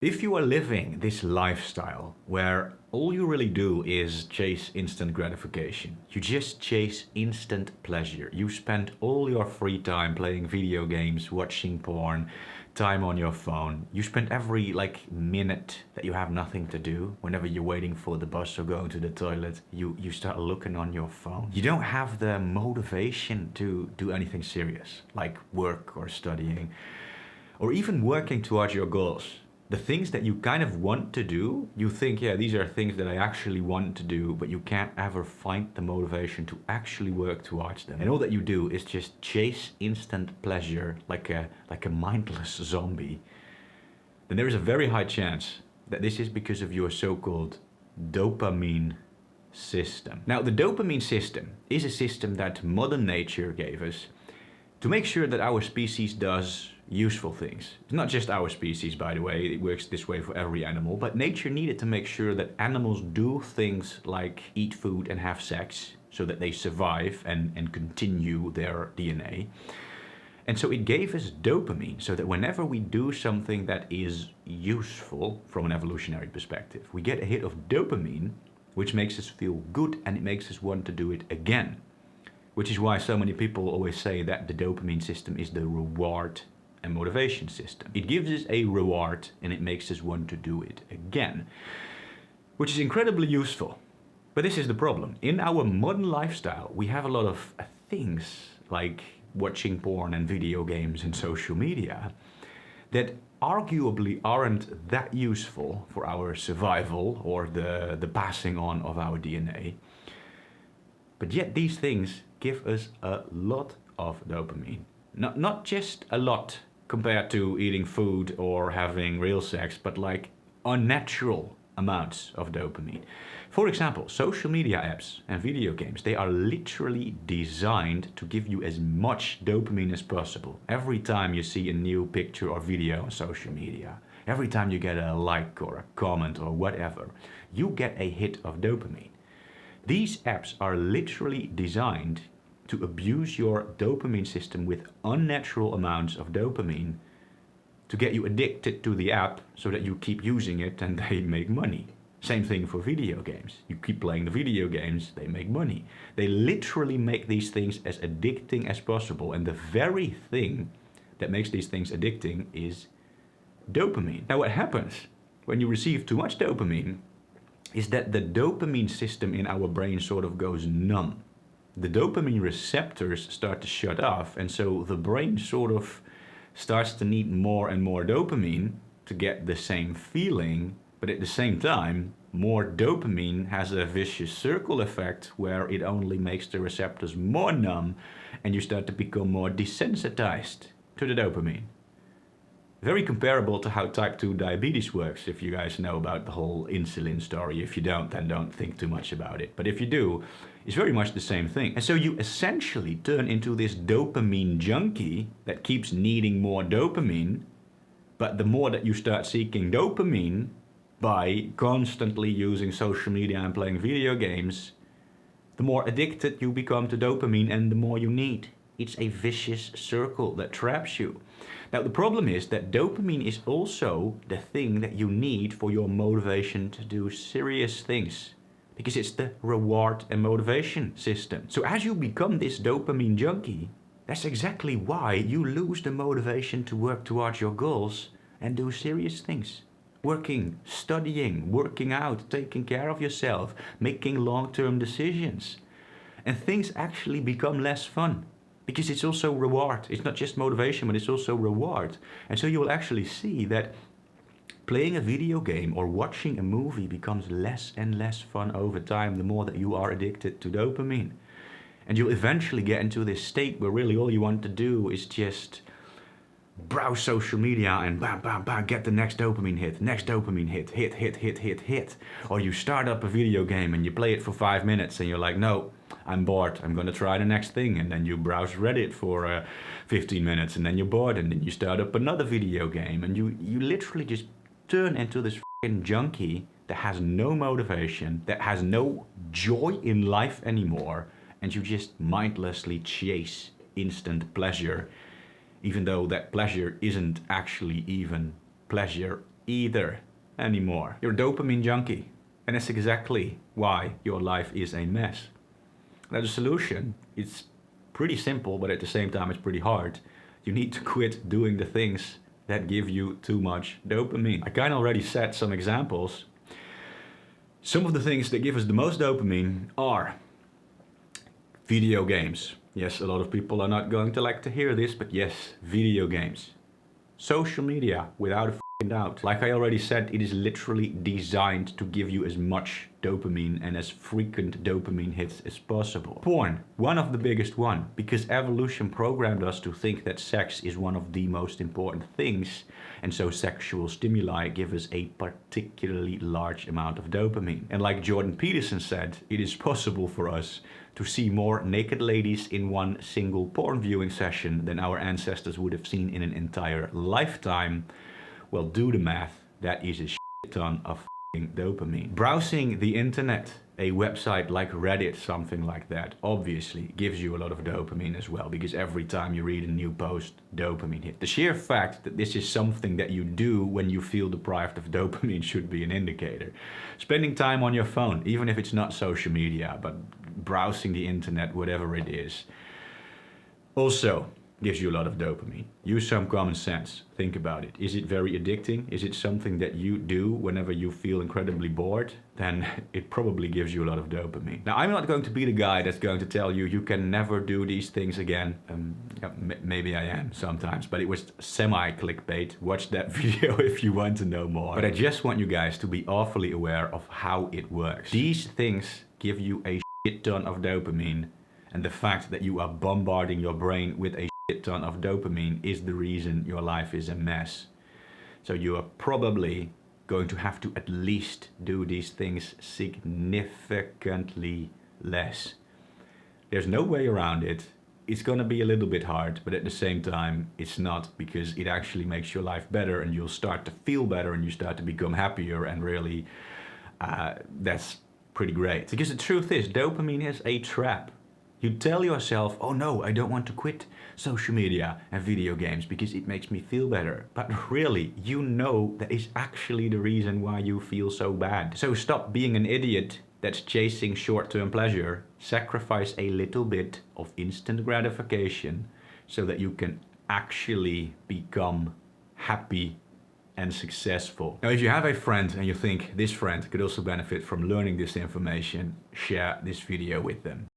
If you are living this lifestyle where all you really do is chase instant gratification, you just chase instant pleasure, you spend all your free time playing video games, watching porn, time on your phone, you spend every minute that you have nothing to do, whenever you're waiting for the bus or going to the toilet, you start looking on your phone. You don't have the motivation to do anything serious, like work or studying, or even working towards your goals. The things that you kind of want to do, you think, yeah, these are things that I actually want to do, but you can't ever find the motivation to actually work towards them. And all that you do is just chase instant pleasure like a mindless zombie. Then there is a very high chance that this is because of your so-called dopamine system. Now, the dopamine system is a system that Mother Nature gave us to make sure that our species does useful things. It's not just our species, by the way, it works this way for every animal, but nature needed to make sure that animals do things like eat food and have sex so that they survive and continue their DNA. And so it gave us dopamine so that whenever we do something that is useful from an evolutionary perspective, we get a hit of dopamine, which makes us feel good and it makes us want to do it again. Which is why so many people always say that the dopamine system is the reward and motivation system. It gives us a reward and it makes us want to do it again, which is incredibly useful. But this is the problem. In our modern lifestyle, we have a lot of things like watching porn and video games and social media that arguably aren't that useful for our survival or the passing on of our DNA. But yet these things give us a lot of dopamine. Not just a lot compared to eating food or having real sex, but like unnatural amounts of dopamine. For example, social media apps and video games, they are literally designed to give you as much dopamine as possible. Every time you see a new picture or video on social media, every time you get a like or a comment or whatever, you get a hit of dopamine. These apps are literally designed to abuse your dopamine system with unnatural amounts of dopamine to get you addicted to the app so that you keep using it and they make money. Same thing for video games. You keep playing the video games, they make money. They literally make these things as addicting as possible, and the very thing that makes these things addicting is dopamine. Now what happens when you receive too much dopamine is that the dopamine system in our brain sort of goes numb. The dopamine receptors start to shut off, and so the brain sort of starts to need more and more dopamine to get the same feeling, but at the same time, more dopamine has a vicious circle effect where it only makes the receptors more numb and you start to become more desensitized to the dopamine. Very comparable to how type 2 diabetes works, if you guys know about the whole insulin story. If you don't, then don't think too much about it. But if you do, it's very much the same thing. And so you essentially turn into this dopamine junkie that keeps needing more dopamine. But the more that you start seeking dopamine by constantly using social media and playing video games, the more addicted you become to dopamine and the more you need. It's a vicious circle that traps you. Now the problem is that dopamine is also the thing that you need for your motivation to do serious things, because it's the reward and motivation system. So as you become this dopamine junkie, that's exactly why you lose the motivation to work towards your goals and do serious things. Working, studying, working out, taking care of yourself, making long-term decisions. And things actually become less fun. Because it's also reward. It's not just motivation, but it's also reward. And so you will actually see that playing a video game or watching a movie becomes less and less fun over time the more that you are addicted to dopamine. And you'll eventually get into this state where really all you want to do is just browse social media and bam, bam, bam, get the next dopamine hit, hit. Or you start up a video game and you play it for 5 minutes and you're like, no, I'm bored, I'm gonna try the next thing. And then you browse Reddit for 15 minutes and then you're bored and then you start up another video game and you literally just turn into this fucking junkie that has no motivation, that has no joy in life anymore, and you just mindlessly chase instant pleasure, even though that pleasure isn't actually even pleasure either anymore. You're a dopamine junkie. And that's exactly why your life is a mess. Now the solution is pretty simple, but at the same time it's pretty hard. You need to quit doing the things that give you too much dopamine. I kind of already said some examples. Some of the things that give us the most dopamine are video games. Yes, a lot of people are not going to like to hear this, but yes, video games. Social media, without a doubt. Like I already said, it is literally designed to give you as much dopamine and as frequent dopamine hits as possible. Porn, one of the biggest one, because evolution programmed us to think that sex is one of the most important things, and so sexual stimuli give us a particularly large amount of dopamine. And like Jordan Peterson said, it is possible for us to see more naked ladies in one single porn viewing session than our ancestors would have seen in an entire lifetime. Well, do the math, that is a shit ton of dopamine. Browsing the internet, a website like Reddit, something like that, obviously gives you a lot of dopamine as well, because every time you read a new post, dopamine hit. The sheer fact that this is something that you do when you feel deprived of dopamine should be an indicator. Spending time on your phone, even if it's not social media, but browsing the internet, whatever it is, also gives you a lot of dopamine. Use some common sense. Think about it. Is it very addicting? Is it something that you do whenever you feel incredibly bored? Then it probably gives you a lot of dopamine. Now, I'm not going to be the guy that's going to tell you you can never do these things again. Maybe I am sometimes, but it was semi-clickbait. Watch that video if you want to know more. But I just want you guys to be awfully aware of how it works. These things give you a shit ton of dopamine, and the fact that you are bombarding your brain with a ton of dopamine is the reason your life is a mess. So you are probably going to have to at least do these things significantly less. There's no way around it. It's gonna be a little bit hard, but at the same time, it's not, because it actually makes your life better and you'll start to feel better and you start to become happier, and really that's pretty great. Because the truth is, dopamine is a trap. You tell yourself, oh no, I don't want to quit social media and video games because it makes me feel better. But really, you know that is actually the reason why you feel so bad. So stop being an idiot that's chasing short-term pleasure. Sacrifice a little bit of instant gratification so that you can actually become happy and successful. Now, if you have a friend and you think this friend could also benefit from learning this information, share this video with them.